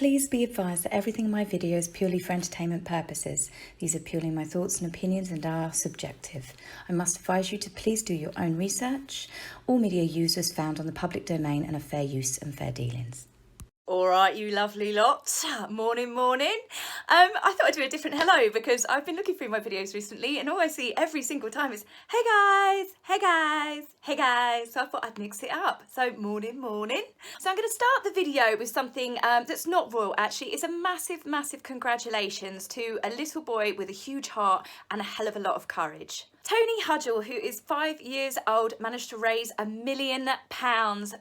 Please be advised that everything in my video is purely for entertainment purposes. These are purely my thoughts and opinions and are subjective. I must advise you to please do your own research. All media users found on the public domain and are fair use and fair dealings. All right, you lovely lot. Morning. I thought I'd do a different hello because I've been looking through my videos recently and all I see every single time is, hey guys, hey guys, hey guys. So I thought I'd mix it up. So morning. So I'm going to start the video with something that's not royal actually. It's a massive congratulations to a little boy with a huge heart and a hell of a lot of courage. Tony Hudgell, who is 5 years old, managed to raise £1 million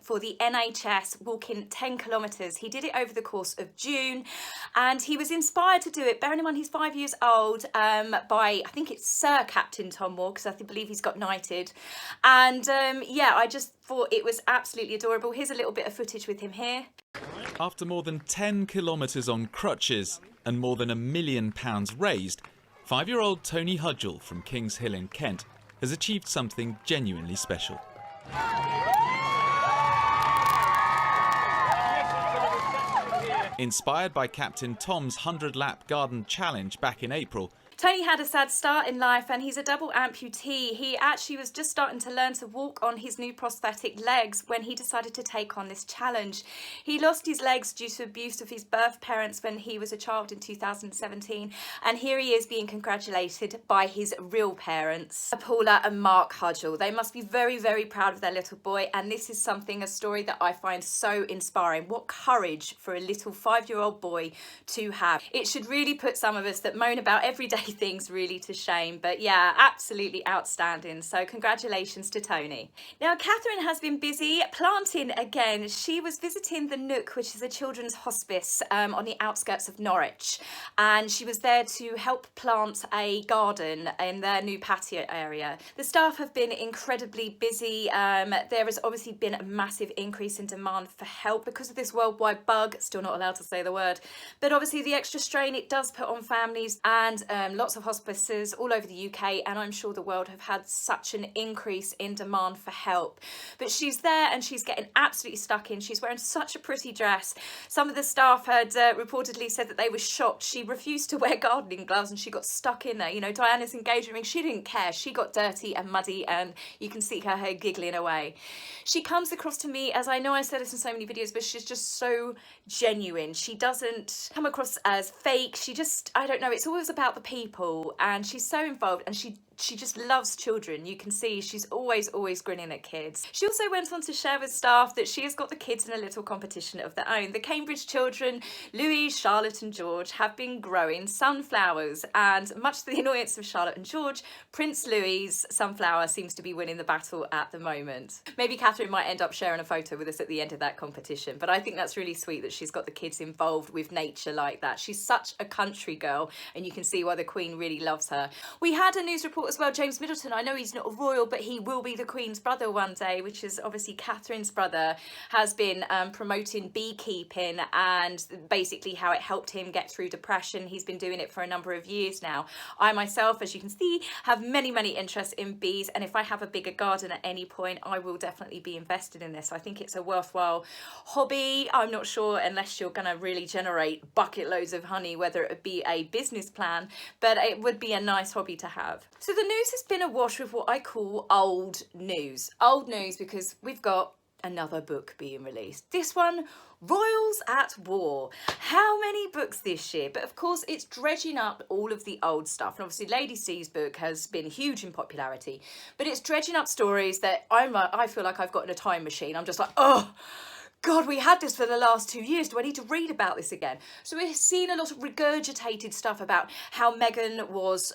for the NHS walking 10 kilometres. He did it over the course of June and he was inspired to do it, bearing in mind he's 5 years old, by, I think it's Sir Captain Tom Moore, because I believe he's got knighted. And yeah, I just thought it was absolutely adorable. Here's a little bit of footage with him here. After more than 10 kilometres on crutches and more than £1 million raised, 5-year-old Tony Hudgell from Kings Hill in Kent has achieved something genuinely special. Inspired by Captain Tom's 100-lap garden challenge back in April, Tony had a sad start in life and he's a double amputee. He actually was just starting to learn to walk on his new prosthetic legs when he decided to take on this challenge. He lost his legs due to abuse of his birth parents when he was a child in 2017, and here he is being congratulated by his real parents, Paula and Mark Hudgell. They must be very proud of their little boy, and this is a story that I find so inspiring. What courage for a little 5-year-old boy to have. It should really put some of us that moan about everyday things really to shame, but yeah, absolutely outstanding. So congratulations to Tony. Now Catherine has been busy planting again. She was visiting the Nook, which is a children's hospice on the outskirts of Norwich, and she was there to help plant a garden in their new patio area. The staff have been incredibly busy. There has obviously been a massive increase in demand for help because of this worldwide bug, still not allowed to say the word, but obviously the extra strain it does put on families, and lots of hospices all over the UK, and I'm sure the world have had such an increase in demand for help. But she's there and she's getting absolutely stuck in. She's wearing such a pretty dress. Some of the staff had reportedly said that they were shocked. She refused to wear gardening gloves and she got stuck in there. You know, Diana's engagement ring, she didn't care. She got dirty and muddy and you can see her giggling away. She comes across to me, as I know I said this in so many videos, but she's just so genuine. She doesn't come across as fake. She just, I don't know, it's always about the people, and she's so involved, and she just loves children. You can see she's always grinning at kids. She also went on to share with staff that she has got the kids in a little competition of their own. The Cambridge children, Louise, Charlotte and George, have been growing sunflowers, and much to the annoyance of Charlotte and George, Prince Louis's sunflower seems to be winning the battle at the moment. Maybe Catherine might end up sharing a photo with us at the end of that competition, but I think that's really sweet that she's got the kids involved with nature like that. She's such a country girl, and you can see why the Queen really loves her. We had a news report as well, James Middleton. I know he's not a royal, but he will be the Queen's brother one day, which is obviously Catherine's brother, has been promoting beekeeping and basically how it helped him get through depression. He's been doing it for a number of years now. I myself, as you can see, have many interests in bees, and if I have a bigger garden at any point, I will definitely be invested in this. I think it's a worthwhile hobby. I'm not sure, unless you're going to really generate bucket loads of honey, whether it would be a business plan, but it would be a nice hobby to have. So the news has been awash with what I call old news. Old news because we've got another book being released. This one, Royals at War. How many books this year? But of course it's dredging up all of the old stuff. And obviously Lady C's book has been huge in popularity, but it's dredging up stories that I feel like I've got in a time machine. I'm just like, oh God, we had this for the last 2 years. Do I need to read about this again? So we've seen a lot of regurgitated stuff about how Meghan was,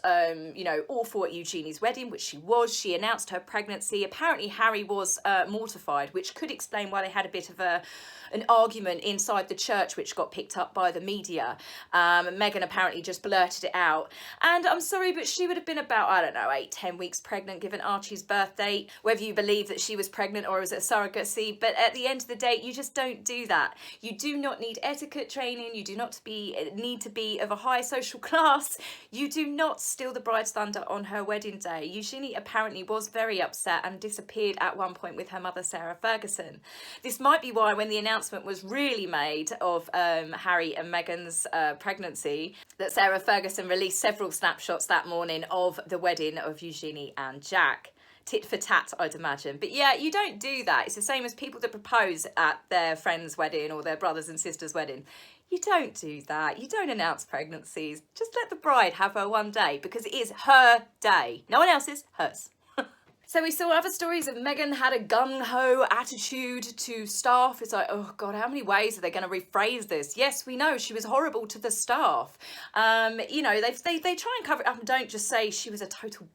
you know, awful at Eugenie's wedding, which she was. She announced her pregnancy. Apparently Harry was mortified, which could explain why they had a bit of an argument inside the church, which got picked up by the media. Meghan apparently just blurted it out. And I'm sorry, but she would have been about, I don't know, 8-10 weeks pregnant given Archie's birth date, whether you believe that she was pregnant or was it a surrogacy. But at the end of the day, you just don't do that. You do not need etiquette training. You do not need to be of a high social class. You do not steal the bride's thunder on her wedding day. Eugenie apparently was very upset and disappeared at one point with her mother, Sarah Ferguson. This might be why when the announcement was really made of Harry and Meghan's pregnancy, that Sarah Ferguson released several snapshots that morning of the wedding of Eugenie and Jack. Tit for tat, I'd imagine. But yeah, you don't do that. It's the same as people that propose at their friend's wedding or their brothers and sisters' wedding. You don't do that. You don't announce pregnancies. Just let the bride have her one day, because it is her day. No one else's, hers. So we saw other stories of Meghan had a gung-ho attitude to staff. It's like, oh God, how many ways are they going to rephrase this? Yes, we know she was horrible to the staff. You know, they try and cover it up and don't just say she was a total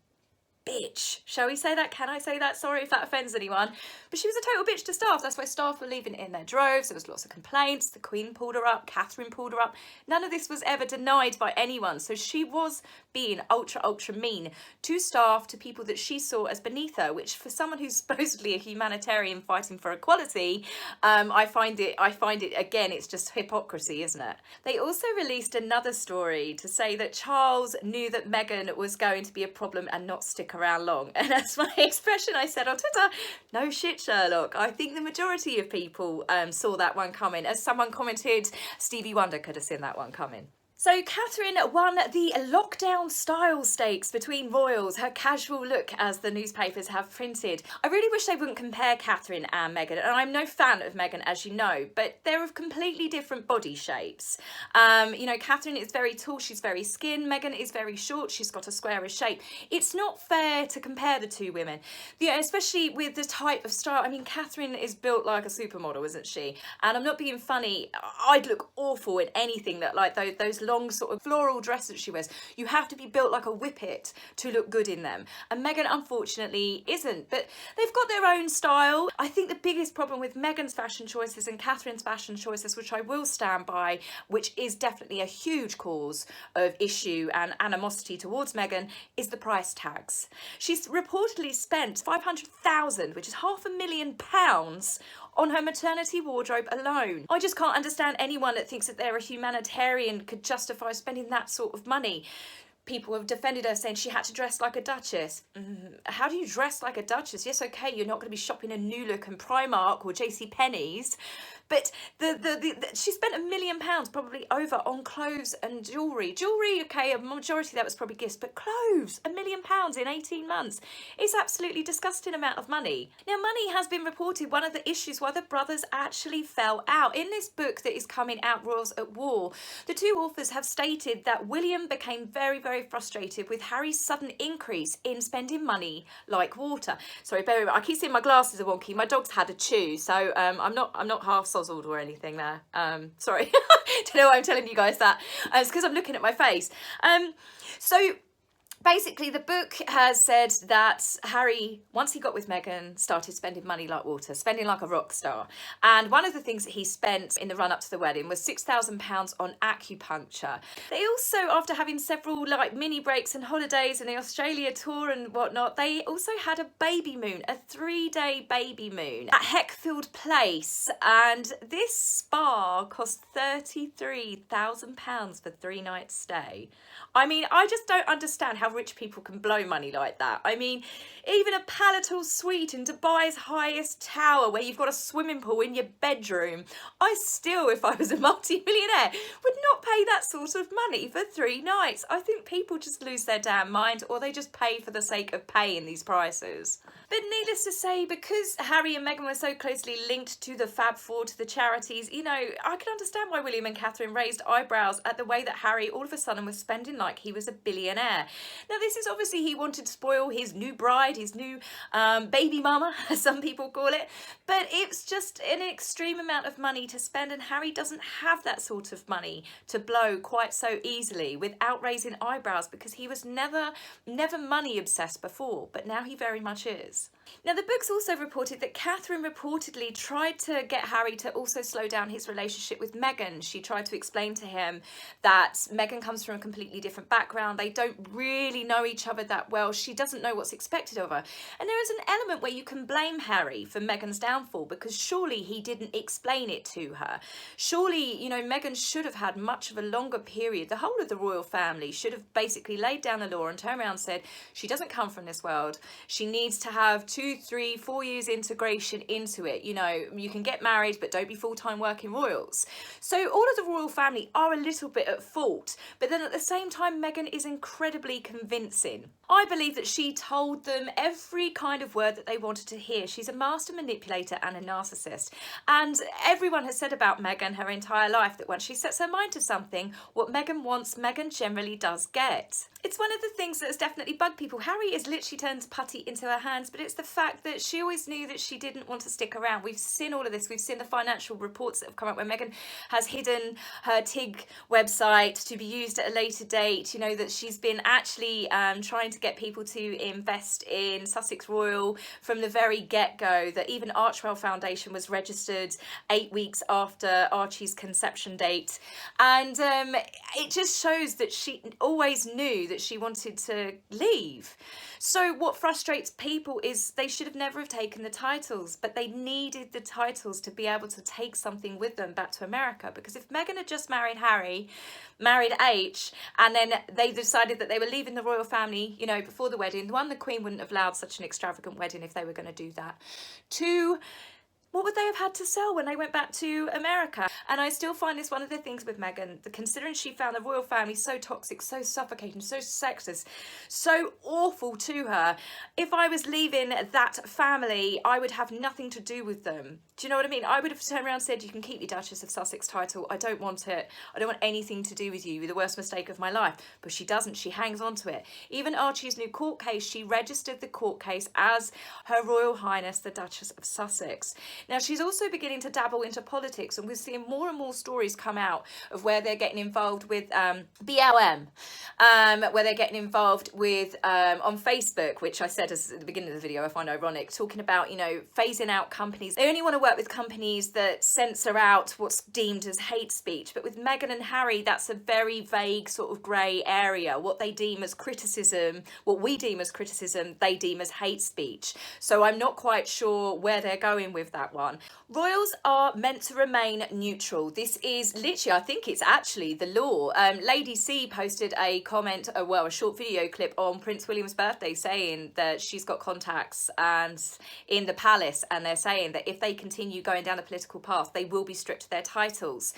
bitch. Shall we say that? Can I say that? Sorry if that offends anyone. But she was a total bitch to staff. That's why staff were leaving in their droves. There was lots of complaints. The Queen pulled her up. Catherine pulled her up. None of this was ever denied by anyone. So she was being ultra mean to staff, to people that she saw as beneath her, which for someone who's supposedly a humanitarian fighting for equality, I find it again, it's just hypocrisy, isn't it? They also released another story to say that Charles knew that Meghan was going to be a problem and not stick around long. And that's my expression I said on Twitter, no shit, Sherlock. I think the majority of people saw that one coming. As someone commented, Stevie Wonder could have seen that one coming. So Catherine won the lockdown style stakes between royals, her casual look as the newspapers have printed. I really wish they wouldn't compare Catherine and Meghan, and I'm no fan of Meghan, as you know, but they're of completely different body shapes. You know, Catherine is very tall, she's very skin. Meghan is very short, she's got a squarish shape. It's not fair to compare the two women, especially with the type of style. I mean, Catherine is built like a supermodel, isn't she? And I'm not being funny, I'd look awful in anything that, like those long sort of floral dresses she wears. You have to be built like a whippet to look good in them. And Meghan, unfortunately, isn't. But they've got their own style. I think the biggest problem with Meghan's fashion choices and Catherine's fashion choices, which I will stand by, which is definitely a huge cause of issue and animosity towards Meghan, is the price tags. She's reportedly spent £500,000, which is £500,000, on her maternity wardrobe alone. I just can't understand anyone that thinks that they're a humanitarian could justify spending that sort of money. People have defended her, saying she had to dress like a duchess. How do you dress like a duchess? Yes, okay, you're not going to be shopping in New Look and Primark or JCPenney's, but she spent £1 million probably over on clothes and jewellery. Jewellery, okay, a majority of that was probably gifts, but clothes, £1 million in 18 months. It's absolutely disgusting amount of money. Now, money has been reported one of the issues why the brothers actually fell out. In this book that is coming out, Royals at War, the two authors have stated that William became very frustrated with Harry's sudden increase in spending money like water. Sorry, bear with me. I keep seeing my glasses are wonky. My dog's had a chew, so I'm not half sozzled or anything there. Sorry, don't know why I'm telling you guys that. It's because I'm looking at my face. So basically, the book has said that Harry, once he got with Meghan, started spending money like water, spending like a rock star. And one of the things that he spent in the run-up to the wedding was £6,000 on acupuncture. They also, after having several like mini breaks and holidays and the Australia tour and whatnot, they also had a baby moon, a 3-day baby moon at Heckfield Place. And this spa cost £33,000 for 3 nights stay. I mean, I just don't understand how rich people can blow money like that. I mean, even a palatal suite in Dubai's highest tower where you've got a swimming pool in your bedroom, I still, if I was a multi-millionaire, would not pay that sort of money for 3 nights. I think people just lose their damn mind, or they just pay for the sake of paying these prices. But needless to say, because Harry and Meghan were so closely linked to the Fab Four, to the charities, you know, I can understand why William and Catherine raised eyebrows at the way that Harry all of a sudden was spending like he was a billionaire. Now, this is obviously he wanted to spoil his new bride, his new baby mama, as some people call it, but it's just an extreme amount of money to spend, and Harry doesn't have that sort of money to blow quite so easily without raising eyebrows, because he was never money obsessed before, but now he very much is. Now, the book's also reported that Catherine reportedly tried to get Harry to also slow down his relationship with Meghan. She tried to explain to him that Meghan comes from a completely different background. They don't really know each other that well. She doesn't know what's expected of her. And there is an element where you can blame Harry for Meghan's downfall, because surely he didn't explain it to her. Surely, you know, Meghan should have had much of a longer period. The whole of the royal family should have basically laid down the law and turned around and said, she doesn't come from this world. She needs to have 2, 3, 4 years integration into it. You know, you can get married, but don't be full-time working royals. So all of the royal family are a little bit at fault, but then at the same time, Meghan is incredibly convincing. I believe that she told them every kind of word that they wanted to hear. She's a master manipulator and a narcissist. And everyone has said about Meghan her entire life that once she sets her mind to something, what Meghan wants, Meghan generally does get. It's one of the things that has definitely bugged people. Harry is literally turned putty into her hands, but it's the fact that she always knew that she didn't want to stick around. We've seen all of this. We've seen the financial reports that have come out where Meghan has hidden her TIG website to be used at a later date. You know, that she's been actually trying to get people to invest in Sussex Royal from the very get-go, that even Archwell Foundation was registered 8 weeks after Archie's conception date. And it just shows that she always knew that she wanted to leave. So what frustrates people is they should have never have taken the titles, but they needed the titles to be able to take something with them back to America. Because if Meghan had just married Harry, married H, and then they decided that they were leaving the royal family, you know, before the wedding, one, the Queen wouldn't have allowed such an extravagant wedding if they were going to do that. 2, what would they have had to sell when they went back to America? And I still find this one of the things with Meghan, considering she found the royal family so toxic, so suffocating, so sexist, so awful to her. If I was leaving that family, I would have nothing to do with them. Do you know what I mean? I would have turned around and said, you can keep your Duchess of Sussex title. I don't want it. I don't want anything to do with you. You're the worst mistake of my life. But she doesn't. She hangs on to it. Even Archie's new court case, she registered the court case as Her Royal Highness, the Duchess of Sussex. Now, she's also beginning to dabble into politics, and we're seeing more and more stories come out of where they're getting involved with BLM, where they're getting involved with on Facebook, which I said at the beginning of the video I find ironic, talking about, you know, phasing out companies. They only want to work with companies that censor out what's deemed as hate speech. But with Meghan and Harry, that's a very vague sort of grey area. What they deem as criticism, what we deem as criticism, they deem as hate speech. So I'm not quite sure where they're going with that one. Royals are meant to remain neutral. This is literally, I think it's actually the law. Lady C posted a comment, a short video clip on Prince William's birthday saying that she's got contacts and in the palace, and they're saying that if they continue going down the political path, they will be stripped of their titles.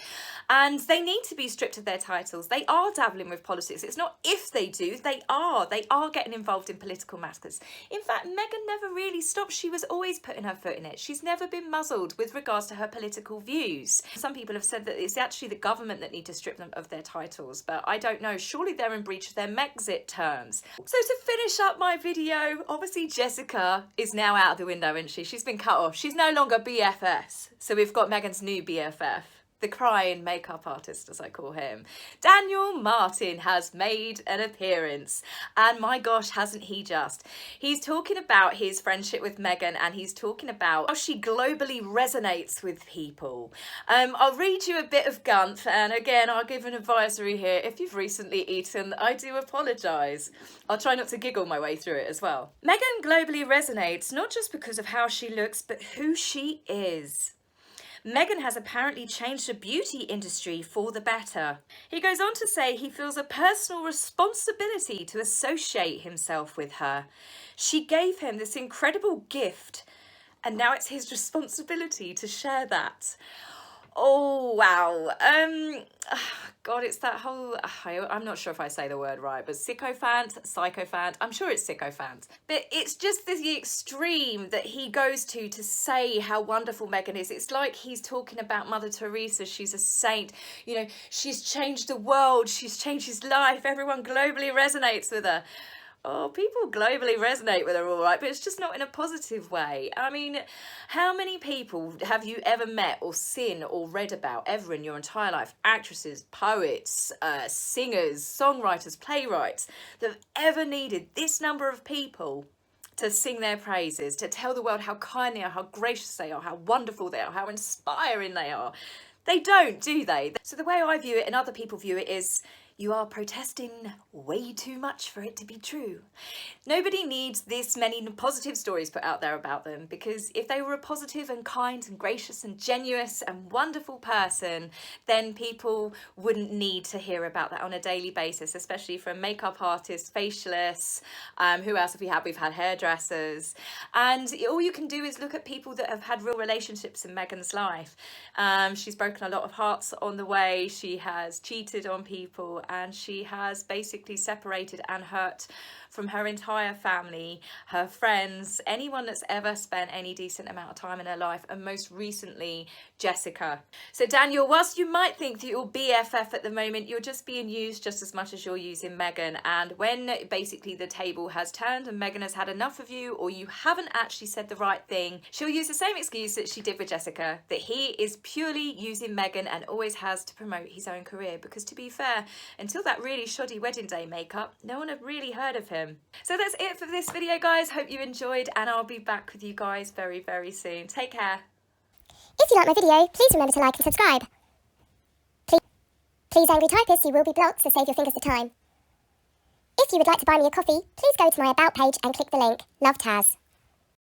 And they need to be stripped of their titles. They are dabbling with politics. It's not if they do, they are. They are getting involved in political matters. In fact, Meghan never really stopped. She was always putting her foot in it. She's never been muzzled with regards to her political views. Some people have said that it's actually the government that need to strip them of their titles, but I don't know. Surely they're in breach of their Megxit terms. So to finish up my video, obviously Jessica is now out of the window, isn't she? She's been cut off. She's no longer BFS. So we've got Meghan's new BFF. The crying makeup artist, as I call him. Daniel Martin has made an appearance, and my gosh, hasn't he just? He's talking about his friendship with Meghan, and he's talking about how she globally resonates with people. I'll read you a bit of Gunt, and again, I'll give an advisory here. If you've recently eaten, I do apologise. I'll try not to giggle my way through it as well. Meghan globally resonates, not just because of how she looks, but who she is. Meghan has apparently changed the beauty industry for the better. He goes on to say he feels a personal responsibility to associate himself with her. She gave him this incredible gift, and now it's his responsibility to share that. Oh, wow. God, it's that whole, I'm not sure if I say the word right, but sycophant, I'm sure it's sycophant. But it's just the extreme that he goes to say how wonderful Meghan is. It's like he's talking about Mother Teresa. She's a saint. You know, she's changed the world. She's changed his life. Everyone globally resonates with her. Oh, people globally resonate with her, all right, but it's just not in a positive way. I mean, how many people have you ever met or seen or read about ever in your entire life? Actresses, poets, singers, songwriters, playwrights that have ever needed this number of people to sing their praises, to tell the world how kind they are, how gracious they are, how wonderful they are, how inspiring they are. They don't, do they? So the way I view it and other people view it is, you are protesting way too much for it to be true. Nobody needs this many positive stories put out there about them, because if they were a positive and kind and gracious and genuine and wonderful person, then people wouldn't need to hear about that on a daily basis, especially from makeup artists, facialists, who else have we had? We've had hairdressers. And all you can do is look at people that have had real relationships in Meghan's life. She's broken a lot of hearts on the way. She has cheated on people, and she has basically separated and hurt from her entire family, her friends, anyone that's ever spent any decent amount of time in her life, and most recently Jessica. So Daniel, whilst you might think that you're BFF at the moment, you're just being used just as much as you're using Meghan. And when basically the table has turned and Meghan has had enough of you, or you haven't actually said the right thing, she'll use the same excuse that she did with Jessica, that he is purely using Meghan and always has to promote his own career. Because to be fair, until that really shoddy wedding day makeup, no one had really heard of him. So that's it for this video, guys. Hope you enjoyed, and I'll be back with you guys very, very soon. Take care. If you like my video, please remember to like and subscribe. Please, angry typists, you will be blocked, so save your fingers to time. If you would like to buy me a coffee, please go to my About page and click the link. Love, Taz.